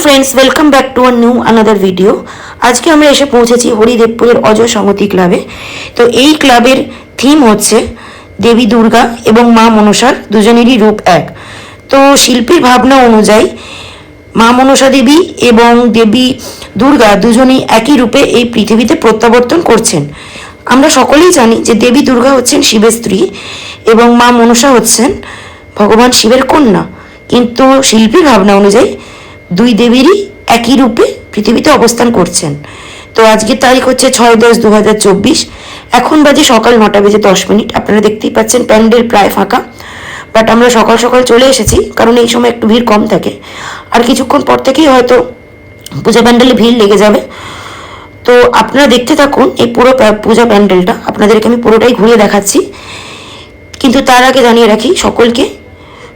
Friends, welcome back to a new another video. आज के আমরা এসে পৌঁছেছি হরিদেবপুরের অজয় সংহতি ক্লাবে। তো এই ক্লাবের থিম হচ্ছে দেবী দুর্গা এবং মা মনসার দুজনেরই রূপ এক। তো শিল্পীর ভাবনা অনুযায়ী মা মনসা দেবী এবং দেবী দুর্গা দুজনেই একই রূপে এই পৃথিবীতে প্রত্যাবর্তন করছেন। আমরা সকলেই জানি যে দেবী দুর্গা হচ্ছেন শিবের স্ত্রী এবং মা মনসা হচ্ছেন ভগবান শিবের কন্যা, কিন্তু শিল্পীর ভাবনা অনুযায়ী দুই দেবীরই একই রূপে পৃথিবীতে অবস্থান করছেন। তো আজকের তারিখ হচ্ছে 6-10-2024। এখন বাজে সকাল 9:10। আপনারা দেখতেই পাচ্ছেন প্যান্ডেল প্রায় ফাঁকা, বাট আমরা সকাল সকাল চলে এসেছি কারণ এই সময় একটু ভিড় কম থাকে। আর কিছুক্ষণ পর থেকেই হয়তো পূজা প্যান্ডেলে ভিড় লেগে যাবে। তো আপনারা দেখতে থাকুন এই পুরো পূজা প্যান্ডেলটা, আপনাদেরকে আমি পুরোটাই ঘুরিয়ে দেখাচ্ছি। কিন্তু তার আগে জানিয়ে রাখি সকলকে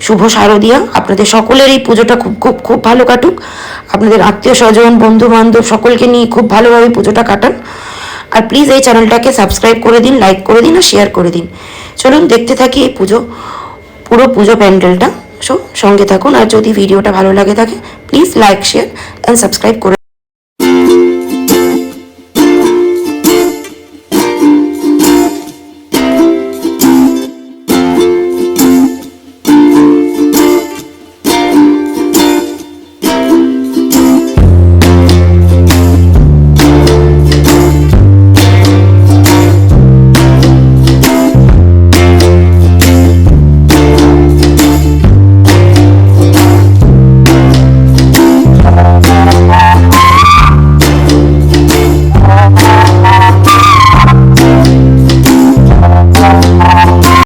শুভ শারদিয়া। আপনাদের সকলের এই পুজোটা খুব খুব খুব ভালো কাটুক। আপনাদের আত্মীয় স্বজন বন্ধু বান্ধব সকলকে নিয়ে খুব ভালোভাবে পুজোটা কাটান। আর প্লিজ এই চ্যানেলটাকে সাবস্ক্রাইব করে দিন, লাইক করে দিন আর শেয়ার করে দিন। চলুন দেখতে থাকি এই পুরো পুজো প্যান্ডেলটা। সঙ্গে থাকুন। আর যদি ভিডিওটা ভালো লাগে থাকে please like share and subscribe করে